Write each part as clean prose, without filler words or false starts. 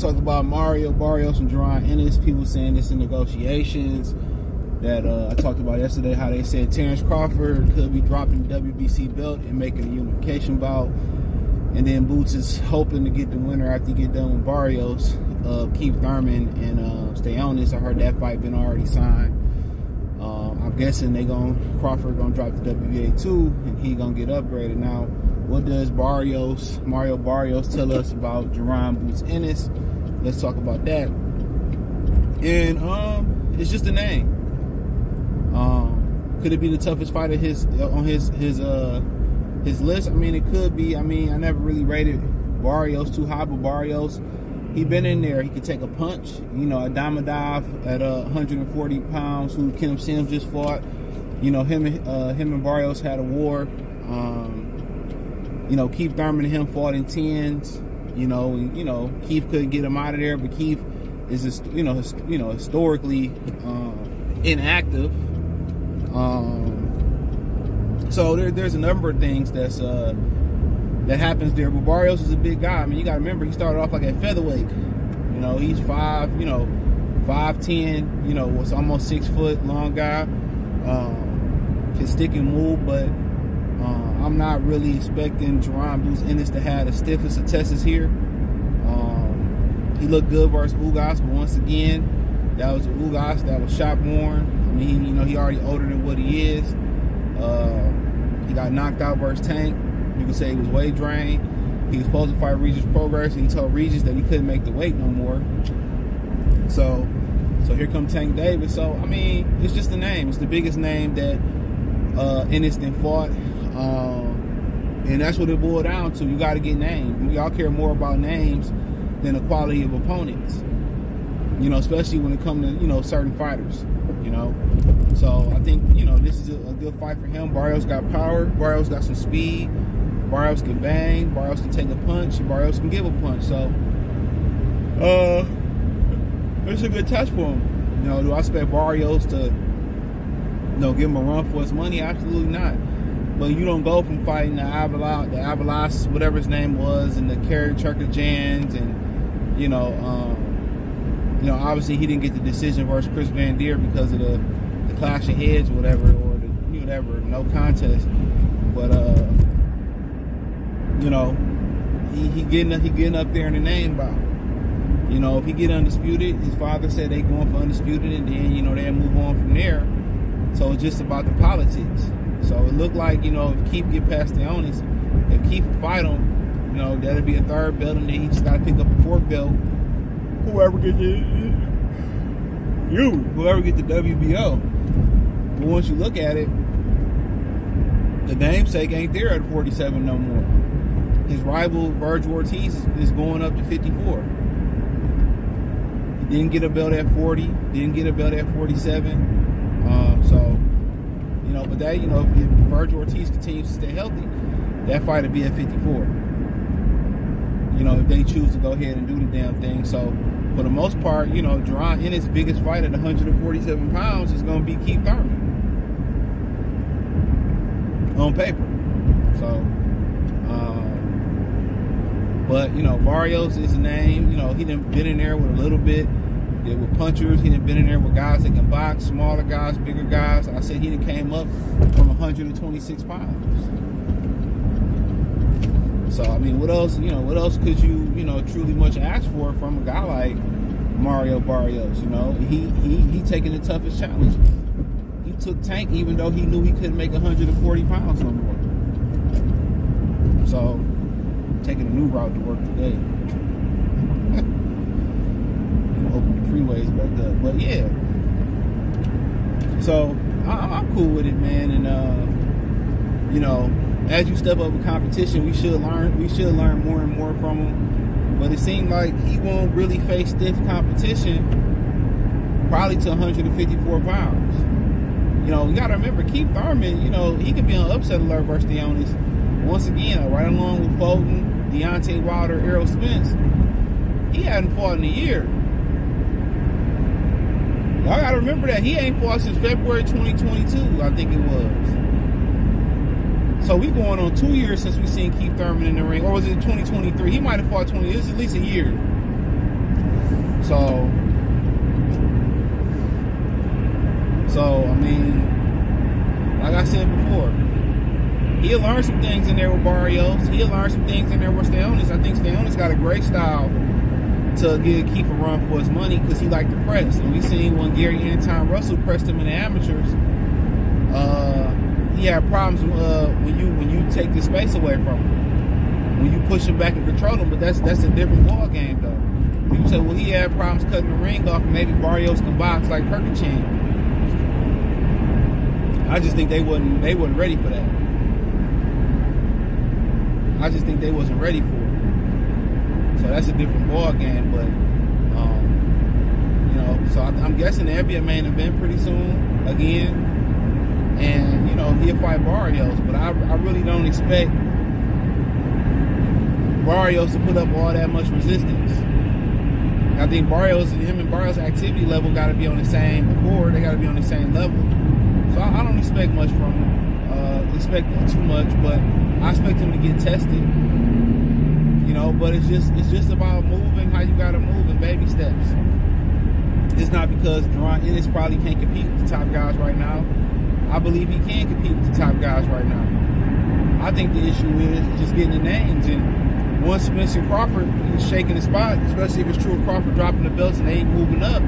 talk about Barrios, and Jaron Ennis. People saying this in negotiations. That I talked about yesterday, how they said Terrence Crawford could be dropping the WBC belt and making a unification bout. And then Boots is hoping to get the winner after he get done with Barrios, Keith Thurman and stay on this. I heard that fight been already signed. I'm guessing Crawford gonna drop the WBA too, and he gonna get upgraded. Now, what does Mario Barrios tell us about Jaron Boots Ennis? Let's talk about that. And it's just a name. Could it be the toughest fight on his list? I mean, it could be. I mean, I never really rated Barrios too high, but Barrios, he been in there. He could take a punch. You know, a Diamondov at 140 pounds, who Kim Sims just fought. You know, him and Barrios had a war. You know, Keith Thurman and him fought in 10s. You know, Keith couldn't get him out of there, but Keith is historically inactive. So there's a number of things that happens there. But Barrios is a big guy. I mean, you got to remember, he started off like at featherweight. You know, he's 5'10", you know, was almost 6 foot long guy. Can stick and move, but I'm not really expecting Jaron Boots Ennis to have the stiffest of tests here. He looked good versus Ugas, but once again, that was Ugas that was shot worn. I mean, he already older than what he is. He got knocked out versus Tank. You can say he was weight drained. He was supposed to fight Regis Progress, and he told Regis that he couldn't make the weight no more. So here comes Tank Davis. So, I mean, it's just a name. It's the biggest name that Ennis then fought. And that's what it boiled down to. You got to get named. We all care more about names than the quality of opponents. You know, especially when it comes to, certain fighters. So I think, this is a good fight for him. Barrios got power. Barrios got some speed. Barrios can bang. Barrios can take a punch. Barrios can give a punch. So, it's a good test for him. Do I expect Barrios to, give him a run for his money? Absolutely not. But you don't go from fighting the Avalas, whatever his name was, and the Kerry Turkajans, and, obviously he didn't get the decision versus Chris Van Deer because of the clash of heads or whatever, or the no contest. But he getting up there in the name bout. If he get undisputed, his father said they going for undisputed, and then they'll move on from there. So it's just about the politics. So it looked like if Keith get past the Ennis, if Keith fight him, that'll be a third belt, and then he just got to pick up a fourth belt. Whoever get the WBO. But once you look at it, the namesake ain't there at 47 no more. His rival Virgil Ortiz is going up to 54. He didn't get a belt at 40. Didn't get a belt at 47. But that if Virgil Ortiz continues to stay healthy, that fight will be at 54. If they choose to go ahead and do the damn thing. So for the most part, Jaron Ennis' biggest fight at 147 pounds is going to be Keith Thurman on paper. So, but Barrios is a name. He done been in there with a little bit with punchers. He done been in there with guys that can box, smaller guys, bigger guys. I said he done came up from 126 pounds. So I mean, what else? What else could you truly much ask for from a guy like Mario Barrios? He taking the toughest challenge. He took Tank even though he knew he couldn't make 140 pounds no more. So taking a new route to work today. Open the freeways back up. But yeah. So I'm cool with it, man. And as you step up with competition, we should learn more and more from him. But it seemed like he won't really face stiff competition probably to 154 pounds. You got to remember, Keith Thurman, he could be on upset alert versus the Ennis. Once again, right along with Fulton, Deontay Wilder, Errol Spence, he hadn't fought in a year. Y'all got to remember that. He ain't fought since February 2022, I think it was. So we going on 2 years since we seen Keith Thurman in the ring. Or was it 2023? He might have fought 20. This is at least a year. So I mean, like I said before, he'll learn some things in there with Barrios. He'll learn some things in there with Ennis. I think Ennis got a great style to keep a run for his money because he liked to press. And we seen when Gary Anton Russell pressed him in the amateurs, he had problems when you take the space away from him, when you push him back and control him. But that's a different ball game though. People say, well, he had problems cutting the ring off, and maybe Barrios can box like Perkichin. I just think they wasn't ready for that. I just think they wasn't ready for it. So that's a different ball game. But you know, so I'm guessing there'll be a main event pretty soon again. And, you know, he'll fight Barrios. But I really don't expect Barrios to put up all that much resistance. I think him and Barrios' activity level got to be on the same accord. They got to be on the same level. So I don't expect much from him. Expect too much, but I expect him to get tested. You know, but it's just about moving how you got to move in baby steps. It's not because Jaron Ennis probably can't compete with the top guys right now. I believe he can compete with the top guys right now. I think the issue is just getting the names. And once Spencer Crawford is shaking the spot, especially if it's true of Crawford dropping the belts and they ain't moving up,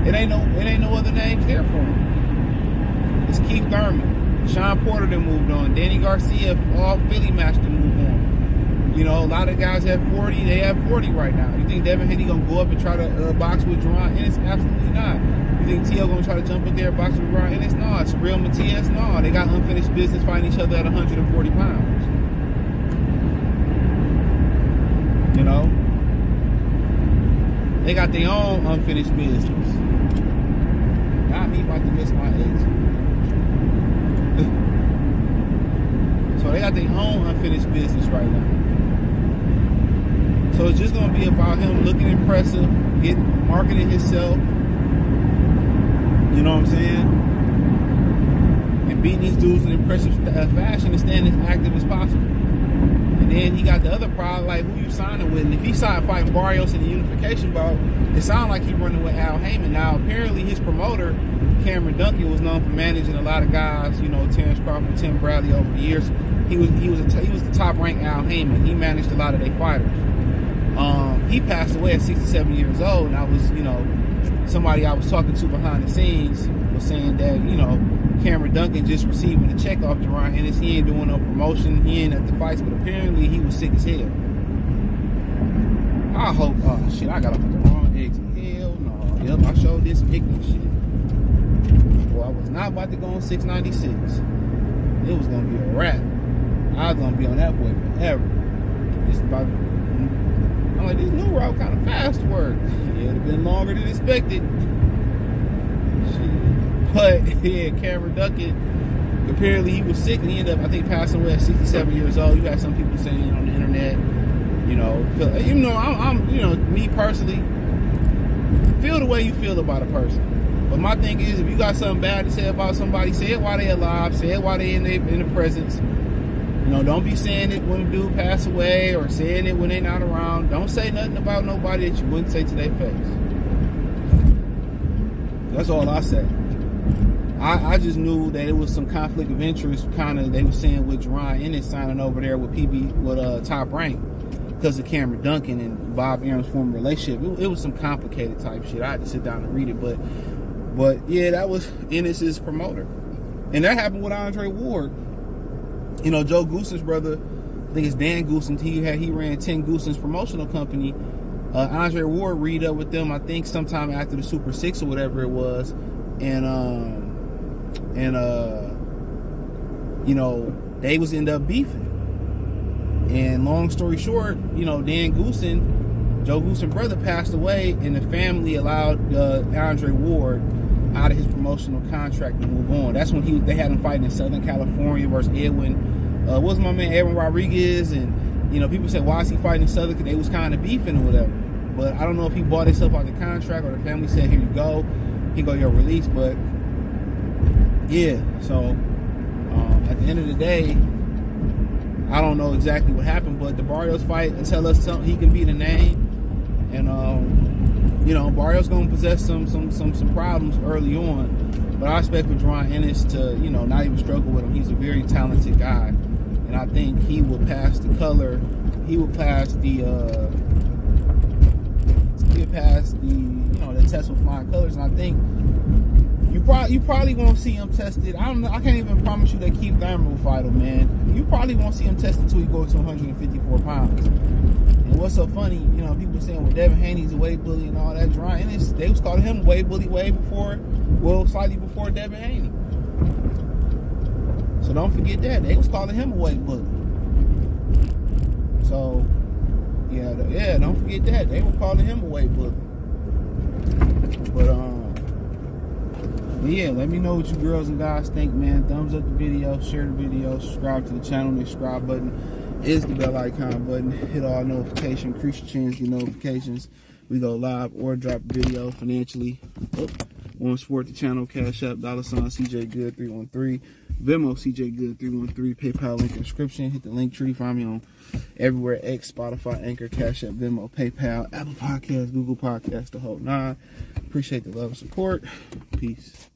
it ain't no other names there for him. It's Keith Thurman, Sean Porter that moved on, Danny Garcia, all Philly match that moved on. You know, a lot of guys have 40. They have 40 right now. You think Devin Haney gonna go up and try to box with Jaron Ennis? Absolutely not. You think T.O. gonna try to jump in there and box with Jaron Ennis? No. It's Real Matias? No. They got unfinished business fighting each other at 140 pounds. You know? They got their own unfinished business. Not me about to miss my exit. So they got their own unfinished business right now. So it's just going to be about him looking impressive, marketing himself, you know what I'm saying? And beating these dudes in impressive fashion and staying as active as possible. And then he got the other problem, like who you signing with. And if he signed fighting Barrios in the Unification bout, it sounded like he running with Al Heyman. Now, apparently his promoter, Cameron Duncan, was known for managing a lot of guys, you know, Terrence Crawford, Tim Bradley over the years. He was the top ranked Al Heyman. He managed a lot of their fighters. He passed away at 67 years old, and I was, you know, somebody I was talking to behind the scenes was saying that, you know, Cameron Duncan just receiving a check off Jaron Ennis. He ain't doing no promotion. He ain't at the fights, but apparently he was sick as hell. I hope, oh shit, I got off at the wrong exit. Hell no. Yep, I showed this some ignorant shit. Well, I was not about to go on 696. It was going to be a wrap. I was going to be on that boy forever. Just about, I'm like, this new route kind of fast to work. Yeah, it'd have been longer than expected. Shit. But, yeah, Cameron Duncan, apparently he was sick and he ended up, I think, passing away at 67 years old. You got some people saying on the internet, you know, I'm you know, me personally, feel the way you feel about a person. But my thing is, if you got something bad to say about somebody, say it while they're alive, say it while they're in the presence. You know, don't be saying it when a dude pass away or saying it when they're not around. Don't say nothing about nobody that you wouldn't say to their face. That's all I say. I just knew that it was some conflict of interest, kind of, they were saying with Jaron Ennis signing over there with Top Rank because of Cameron Duncan and Bob Arum's former relationship. It was some complicated type shit. I had to sit down and read it, but yeah, that was Ennis's promoter, and that happened with Andre Ward. You know, Joe Goosens' brother, I think it's Dan Goosens, he ran 10 Goosens promotional company. Andre Ward read up with them, I think sometime after the Super 6 or whatever it was, and you know, they was end up beefing. And long story short, you know, Dan Goosen, Joe Goosen's brother, passed away, and the family allowed Andre Ward out of his promotional contract to move on. That's when they had him fighting in Southern California versus what's my man, Edwin Rodriguez, and, you know, people said, why is he fighting in Southern? Because they was kind of beefing or whatever. But I don't know if he bought himself out the contract or the family said, here you go, he got your release. But yeah, so at the end of the day, I don't know exactly what happened, but the Barrios fight tell us something. He can be the name, and You know, Barrios gonna possess some problems early on, but I expect for Jaron Ennis to, you know, not even struggle with him. He's a very talented guy, and I think he will pass the color. He will pass the you know, the test with flying colors, and I think you probably won't see him tested. I don't know. I can't even promise you that Keith Thurman will fight him, man. You probably won't see him tested until he goes to 154 pounds. And what's so funny, you know, people saying, well, Devin Haney's a weight bully and all that. Jaron Ennis, they was calling him a weight bully way before, well, slightly before Devin Haney. So don't forget that. They was calling him a weight bully. So, yeah, don't forget that. They were calling him a weight bully. But yeah, let me know what you girls and guys think, man. Thumbs up the video, share the video, subscribe to the channel. The subscribe button is the bell icon button. Hit all notifications, increase your chance to get notifications. We go live or drop a video financially. Want to support the channel, Cash App, $ CJ Good 313, Venmo CJ Good 313, PayPal link in the description. Hit the link tree. Find me on everywhere: X, Spotify, Anchor, Cash App, Venmo, PayPal, Apple Podcasts, Google Podcasts, the whole nine. Appreciate the love and support. Peace.